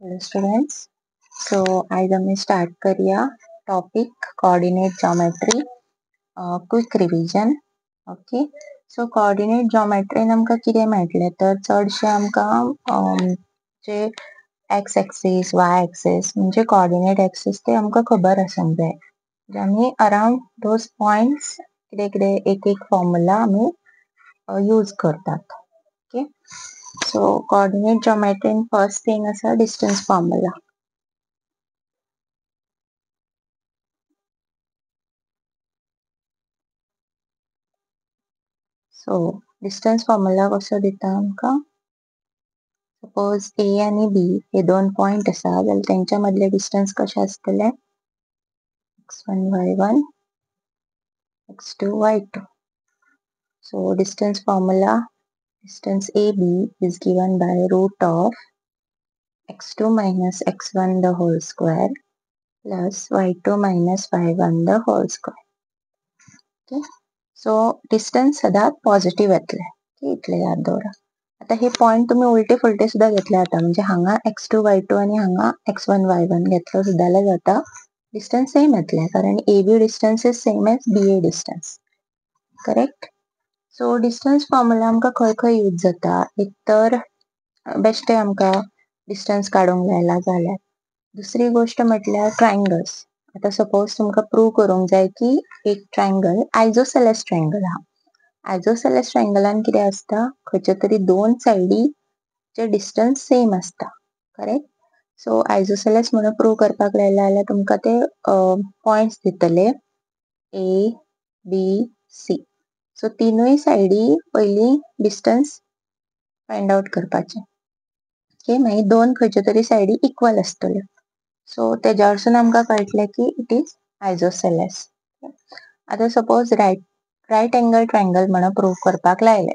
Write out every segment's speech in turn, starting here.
Hello students. So आज आम्ही start करूया topic coordinate geometry quick revision. Okay. So coordinate जॉमेट्रीन आमकां कितें मेळटलें तर चडशें आमकां जे एक्स एक्सीस वाय एक्सीस म्हणजे कोऑर्डिनेट एक्सीस ते आमकां खबर आसूंक जाय. म्हणजे आमी अराउंड दोज पॉइंट्स कितें कितें एक एक फॉर्मुला आमी यूज करतात. ओके. सो कोऑर्डिनेट जॉमेट्रीन फर्स्ट थिंग आसा distance formula. So distance formula कसो दिता आमकां सपोज ए आणि बी हे दोन पॉइंट आसा जाल्यार तेंच्या मदले डिस्टन्स कशें आसतले x1 y1 x2 y2. So distance formula distance AB is given by root of x2 minus x1 the whole square plus y2 minus y1 the whole square. Okay. So distance सदांच positive येतले. इतले याद दवरा. आता हे point तुम्ही उलटे फुलटे सुद्धा घेतले जाता म्हणजे हांगा x2 y2 आणि हांगा x1 y1 घेतलो सुद्धा जाता डिस्टन्स सेम येतले कारण AB distance is same as BA distance. Correct. So distance formula आमकां खंय खंय यूज जाता एक तर बेश्टे आमकां डिस्टन्स काडूंक जायला जाल्यार दुसरी गोष्ट म्हटल्यार ट्रायंगल्स. आता सपोज तुमकां प्रूव करूंक जाय की एक ट्रायंगल आयसोसेलेस ट्रायंगल आहा. आयसोसेलेस ट्रायंगलान कितें आसता खंयच्या तरी दोन सायडीचे डिस्टन्स सेम आसता. करेक्ट. सो आयसोसेलेस म्हणून प्रूव करपाक लायला जाल्यार तुमकां ते पॉइंट्स दितले A B C. सो तिनूय सायडी पयली डिस्टन्स फाइंड आउट करपाचे. ओके. मागीर दोन खंयच्या तरी सायडी इक्वल आसतल्यो. सो तेज्या वरसून आमकां कळटलें की इट इज आयसोसेलेस. आता सपोज रायट एंगल ट्रायंगल म्हणून प्रूव करपाक लायले.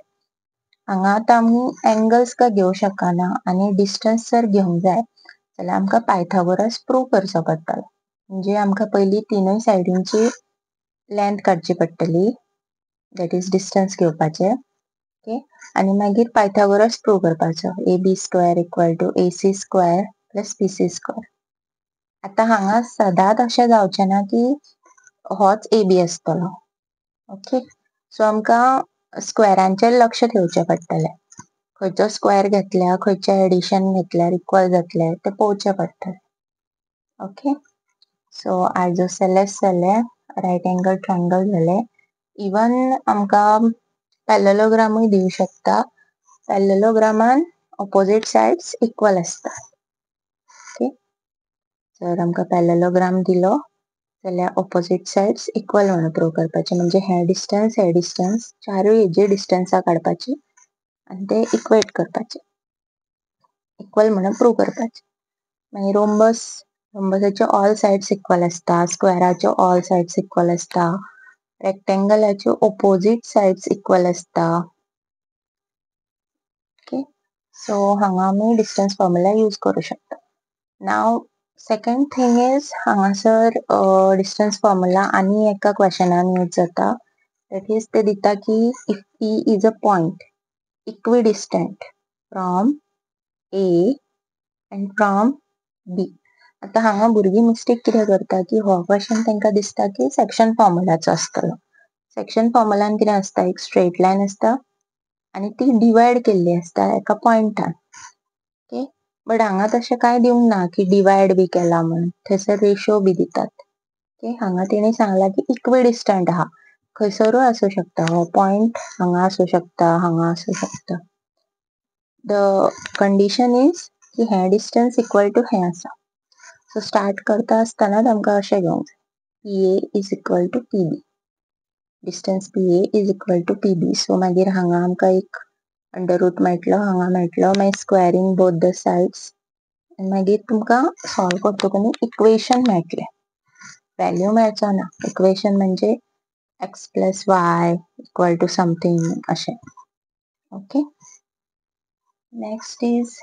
हांगा आतां आमी एंगल्स काय घेवं शकना आनी डिस्टन्स जर घेवंक जाय जाल्यार आमकां पायथागोरस प्रूव करचो पडटलो. म्हणजे आमकां पयली तिनूय सायडींची लेंथ काडची पडटली दॅट इज डिस्टन्स घेवपाचे. ओके. आनी मागीर पायथागोरस प्रूव करपाचो AB square equal to AC square plus BC square. आता हांगा सदांच अशें जावचें ना की होच AB आसतलो. ओके. सो आमकां स्क्वेअरांचेर लक्ष ठेवचें पडटलें. खंयचो स्क्वेअर घेतल्यार खंयचें एडिशन घेतल्यार इक्वल जातले ते पळोवचें पडटलें. ओके. सो आयसोसेलेस जाले रायट एंगल ट्रायंगल जाले. इवन आमकां पॅरलेलोग्रामूय दिवं शकता. पॅरलेलोग्रामान ऑपोजीट सायड्स इक्वल आसता. ओके. जर आमकां पॅरलेलोग्राम दिलो जाल्यार ऑपोजीट सायड्स इक्वल म्हणून प्रूव करपाचे म्हणजे हे डिस्टन्स चारूय हेजी डिस्टन्सा काडपाची आनी ते इक्वेट करपाचे इक्वल म्हणून प्रूव करपाचे. मागीर रोम्बसाचे ऑल सायड्स इक्वल आसता. स्क्वेअराच्यो ऑल सायड्स इक्वल आसता. रेक्टेंगलाच्यो ऑपोजीट सायड्स इक्वल आसता. ओके. सो हांगा आमी डिस्टन्स फॉर्मुला यूज करूं शकता. नाव सेकंड थिंग इज हांगासर डिस्टन्स फॉर्मुला आनी एका क्वेशनान यूज जाता दॅट इज ते दिता की if P is a point equidistant from A and from B. आता हांगा भुरगीं मिस्टेक कितें करता की हो क्वेशन तांकां दिसता की सेक्शन फॉर्मुलाचो आसतलो. सेक्शन फॉर्मुलान कितें आसता एक स्ट्रेट लायन आसता आनी ती डिवायड केल्ली आसता एका पॉइंटान. ओके. बट हांगा तशें कांय दिवंक ना की डिवायड बी केला म्हणून थंयसर रेशो बी दितात. ओके. हांगा तेणी सांगला की इक्विडिस्टंट आहा खंयसरूय आसूं शकता हो पॉइंट हांगा आसूं शकता हांगा आसूं शकता. द कंडिशन इज की हे डिस्टन्स इक्वल टू हे आसा. सो स्टार्ट करता आसतना आमकां अशें घेवंक जाय PA is equal to PB. Distance PA is equal to PB. So मागीर हांगा आमकां एक अंडर रूट मेळटलो हांगा मेळटलो मागीर स्क्वेअरिंग बोथ द सायड्स मागीर तुमकां सॉल्व करतकूच इक्वेशन मेळटलें. व्हॅल्यू मेळचो ना. इक्वेशन म्हणजे x plus y equal to something अशें. Okay. Next is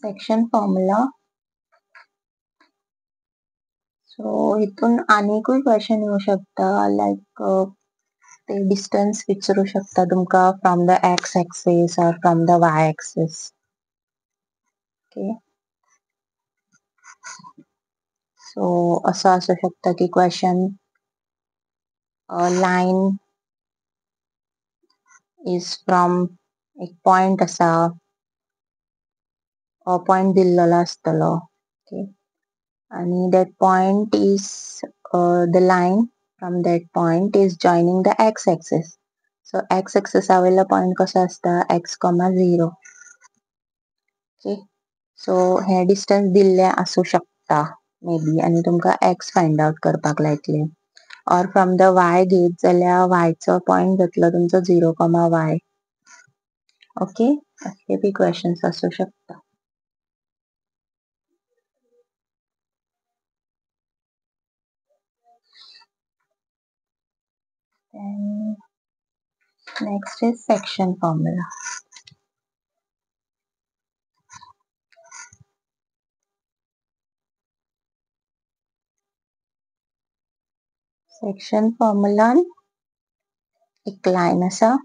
section formula. So हितून आनीकूय क्वेशन येवं शकता लायक ते डिस्टन्स विचारूं शकता तुमकां from the x axis or from the Y axis. Okay. So असं असू शकतं की क्वेश्चन लाईन इज फ्रॉम एक पॉइंट असा पॉइंट दिलेला असतलो. ओके. आणि that point is the line from that point is joining the x-axis. So x-axis आवेला पॉइंट कसा असता x, 0. ओके. सो हे डिस्टन्स दिल्ले असू शकता मे बी आणि तुमका x फाइंड आउट करपाक लायतले. और फ्रॉम द y घेत जाल्यार y चो पॉइंट जातलो तुमचो 0, y. ओके. हे बी क्वेश्चन्स असू शकता. Then next is section formula. Section formula एक लाइन असा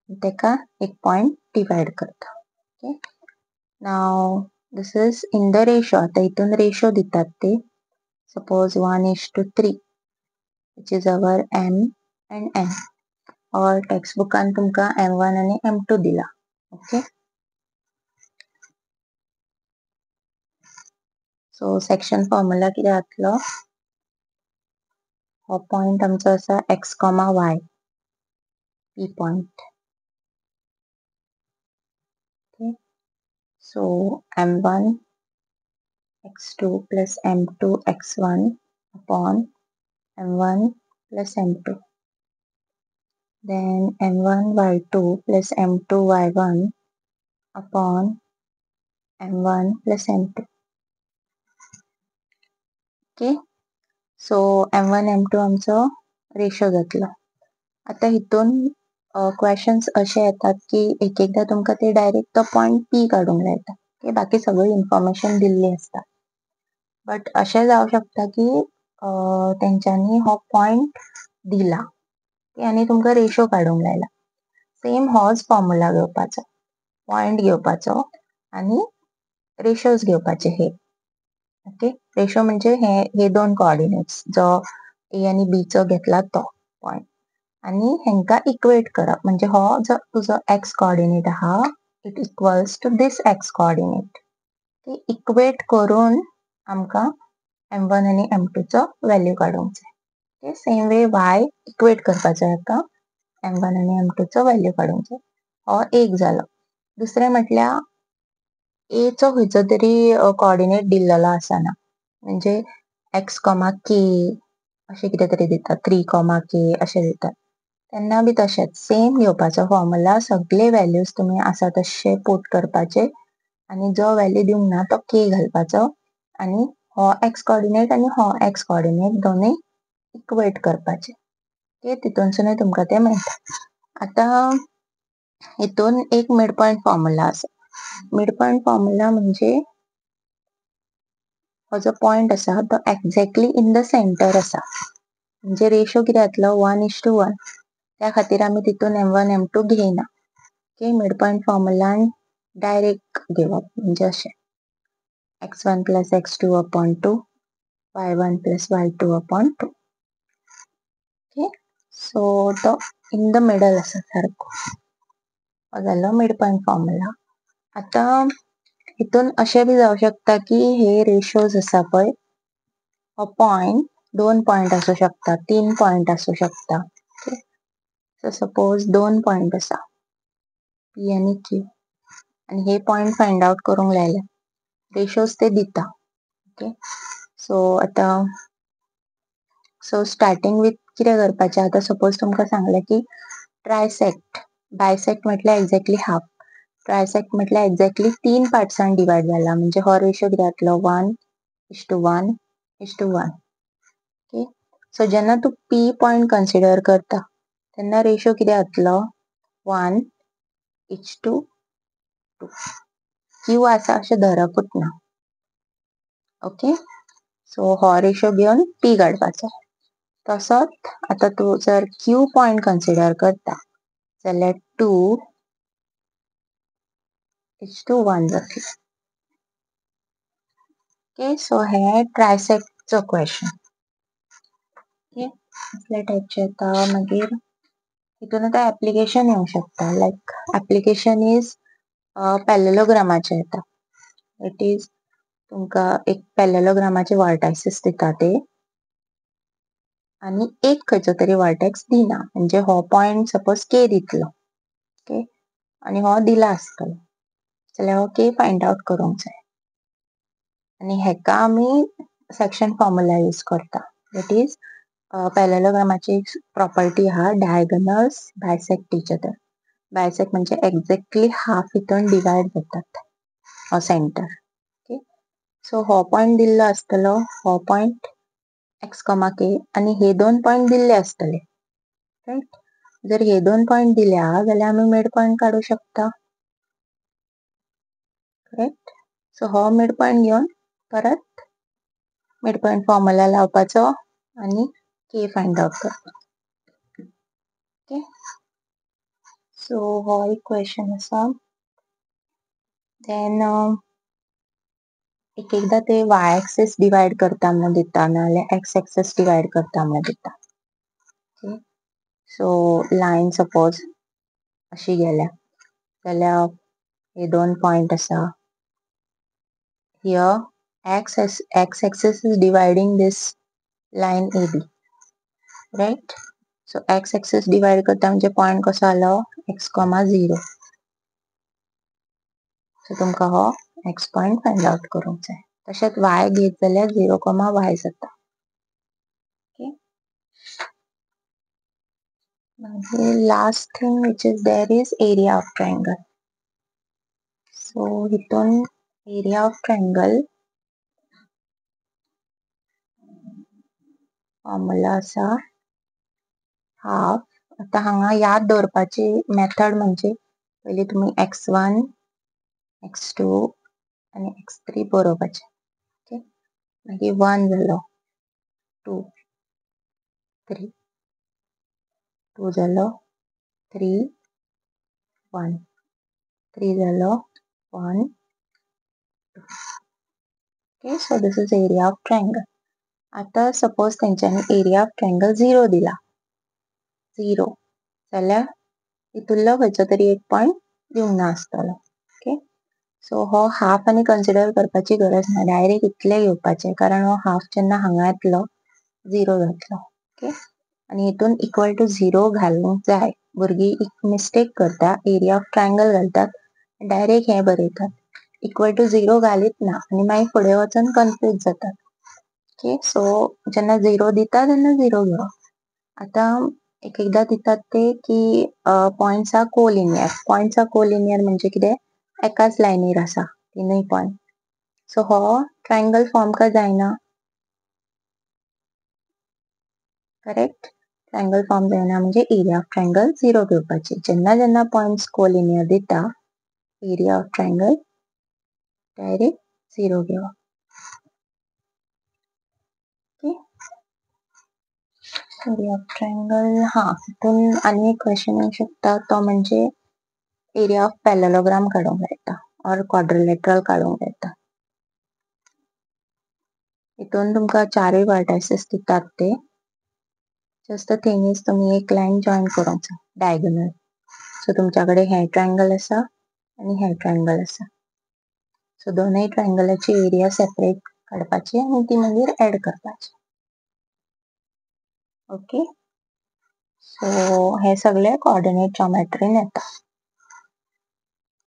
तेका एक पॉइंट डिवाइड करता. Okay. Now this is in the ratio. आता इथून रेशो दितात ते suppose 1:3 which is our m and n. और टेक्स्ट बुकान तुमका m1 आणि m2 दिला. ओके. सो सेक्शन फॉर्म्युला किती जातलो हो पॉइंट आमचो असा x, y p point. Okay. So m1 x2 plus m2 x1 upon m1 plus m2. Then m1 y2 plus m2 y1 upon m1 plus m2. Okay. So m1 m2 आमचो ratio जातलो. आता हितून questions असे येतात की एक एकदा तुमका ते डायरेक्ट तो पॉइंट पी काढूंक लायता. ओके. बाकी सगळी इन्फॉर्मेशन दिल्ली असता. बट असे जाऊ शकता की तेंच्यांनी हो पॉइंट दिला आणि तुमका रेशो काढूंक लायला. सेम होच फॉर्म्युला घेवपाचो, पॉइंट घेवपाचो आणि रेशोज घेवपाचे हे. ओके. रेशो म्हणजे हे दोन कोऑर्डिनेट्स जो ए आणि बी चो घेतला तो पॉइंट आणि हेंका इक्वेट करप म्हणजे हो जो तुझो एक्स कोऑर्डिनेट आहा it equals to this x coordinate. ते इक्वेट करून आमका m1 आणि m2 चो व्हॅल्यू काढूंक जाय. Okay. Same way y equate करपाचो हेका m1 आणि m2 चो व्हॅल्यू काढूंक जाय. हो एक जालो. दुसरे म्हटल्यार ए चो खंयचो तरी कोऑर्डिनेट दिल्लेलो आसना म्हणजे x, k अशें कितें तरी दितात 3, k अशें दितात. तेन्ना बी तशेंच सेम घेवपाचो फॉर्म्युला सगळे व्हॅल्यूज तुम्ही आसा तशे पुट करपाचे आणि जो व्हॅल्यू दिवंक ना तो k घालपाचो आणि हो x कोऑर्डिनेट आणि हो x कोऑर्डिनेट दोनूय इक्वेट करपाचे. ओके. तितूनसुनूय तुमका ते मेळटा. आता हितून एक मिड पॉइंट फॉर्म्युला आसा. मिड पॉइंट फॉर्म्युला म्हणजे हो जो पॉइंट आसा तो एक्झॅक्टली इन द सेंटर आसा. म्हणजे रेशो किती जातलो 1:1. त्या खातीर आमी तितून m1 m2 घेयना. ओके. मिड पॉइंट फॉर्म्युलान डायरेक्ट घेवप म्हणजे अशें x1 plus x2 upon 2 y1 plus y2 upon 2. Okay. So तो इन द मिडल आसा सारको. हो जालो मिड पॉइंट फॉर्म्युला. आता हितून अशें बी जाऊ शकता की हे रेशोज आसा पळय हो पॉइंट 2 पॉइंट असू शकता, 3 पॉइंट असू शकता. ओके. सो सपोज 2 पॉइंट आसा p आणि q आणि हे पॉइंट फाइंड आउट करूंक लायला. रेशोज ते दिता. ओके. सो आता स्टार्टिंग विथ कितें करपाचें आता सपोज तुमकां सांगलें की ट्रायसेक्ट, बायसेक्ट म्हटल्यार एक्झॅक्टली हाफ, ट्रायसेक्ट म्हटल्यार एक्झॅक्टली 3 पार्ट्सान डिवाइड जाला म्हणजे हो रेशो कितें जातलो 1:1:1. ओके. सो जेन्ना तू p पॉइंट कन्सिडर करता तेन्ना रेशो कितें जातलो 1:2. q आसा अशें धरपूच ना. ओके. सो हो रेशो घेवन p काडपाचो. तसोच आता तू जर q पॉइंट कन्सिडर करता जाल्यार 2 h2 1 जातले. ओके, सो हे ट्रायसेक्टचो क्वेश्चन. ओके, असल्या टायपचे येता. मागीर हितून आता ऍप्लिकेशन येवंक शकता. लायक ऍप्लिकेशन इज पॅरलेलोग्रामाचे येता. इट इज तुमकां एक पॅरलेलोग्रामाचे वर्टायसीस दिता ते आणि एक खंयचो तरी वर्टेक्स दिना. म्हणजे हो पॉइंट सपोज के दितलो. ओके, आणि हो दिला आसतलो जाल्यार हो के फायंड आउट करूंक जाय. आणि हेका आमी सेक्शन फॉर्म्युला यूज करता. दॅट इज पॅरलेलोग्रामाची एक प्रॉपर्टी आहा, diagonals bisect each other. Bisect म्हणजे एक्झॅक्टली हाफ हितून डिवायड जातात हो सेंटर. ओके, सो हो पॉइंट दिल्लो आसतलो, हो पॉइंट एक्स कॉमा के, आणि हे दोन पॉइंट दिल्ले आसतले. राईट, जर हे दोन पॉइंट दिल्या जाल्यार आमी मिड पॉइंट काढू शकता. करेक्ट, सो हो मिड पॉइंट घेवन परत मिड पॉइंट फॉर्म्युला लावपाचो आणि के फाइंड आउट करपाचो. ओके, सो हो एक क्वेश्चन आसा. देन एक एकदा ते वाय एक्सिस डिवाइड करता म्हणून दिता, नाल्यार एक्स एक्सिस डिवाइड करता म्हणून दिता. ओके, सो लायन सपोज अशी गेल्या जाल्यार हे दोन पॉइंट आसा. Here x axis is dividing this line AB, right? So x axis divide करता म्हणजे पॉइंट कसो आलो, x, 0. सो तुमकां हो x पॉइंट फाइंड आउट करूंक जाय. तशेंच y घेत जाल्यार 0, y जाता. ओके, मागीर last thing which is there is area of triangle. So हितून area of triangle फॉर्म्युला आसा हाफ. आता हांगा याद दवरपाची मेथड म्हणजे पयली तुमी x1 x2 आणि x3 बरोवपाचे. ओके, मागीर 1 जालो, 2 3 2 जालो, 3 1 3 जालो, 1 2. Okay, so this is area of triangle. आता सपोज तेंच्यांनी एरिया ऑफ ट्रायंगल 0 दिला, 0 जाल्यार हितुल्लो खंयचो तरी एक पॉइंट दिवंक ना आसतलो. ओके, सो हो हाफ आनी कन्सिडर करपाची गरज ना, डायरेक्ट इतले घेवपाचे, कारण हो हाफ जेन्ना हांगा येतलो 0 जातलो. ओके, आणि हितून इक्वल टू 0 घालूंक जाय. भुरगीं एक मिस्टेक करता, एरिया ऑफ ट्रायंगल घालतात डायरेक्ट हे बरयतात, इक्वल टू 0 घालीत ना आणि मागीर फुडें वचून कन्फ्यूज जातात. ओके, सो जेन्ना 0 दिता तेन्ना 0 घेवप. आता एक एकदा दितात ते की points are collinear. Points are collinear म्हणजे कितें, एकाच लायनीर आसा तिनूय पॉइंट. सो हो ट्रायंगल फॉर्म का जायना. करेक्ट, ट्रायंगल फॉर्म जायना म्हणजे एरिया ऑफ ट्रायंगल 0 घेवपाची. जेन्ना जेन्ना पॉइंट्स कोलिनियर दिता, एरिया ऑफ ट्रायंगल डायरेक्ट 0 घेवप. Okay, area of triangle. हां, हितून आनी एक क्वेश्चन येवंक शकता, तो म्हणजे एरिया ऑफ पॅरलेलोग्राम काडूंक जायता ऑर क्वाड्रिलेटरल काडूंक जायता. हितून तुमकां चारूय वर्टायसीस दितात ते. जस्ट द थिंग इज तुमी एक लायन जॉइन करूंक जाय डायगोनल. सो तुमच्या कडेन हे ट्रायंगल आसा आणि हे ट्रायंगल आसा. सो दोनूय ट्रायंगलाची एरिया सेपरेट काडपाची आणि ती मागीर एड करपाची. ओके, सो हे सगळे कोऑर्डिनेट जॉमेट्रीन येता.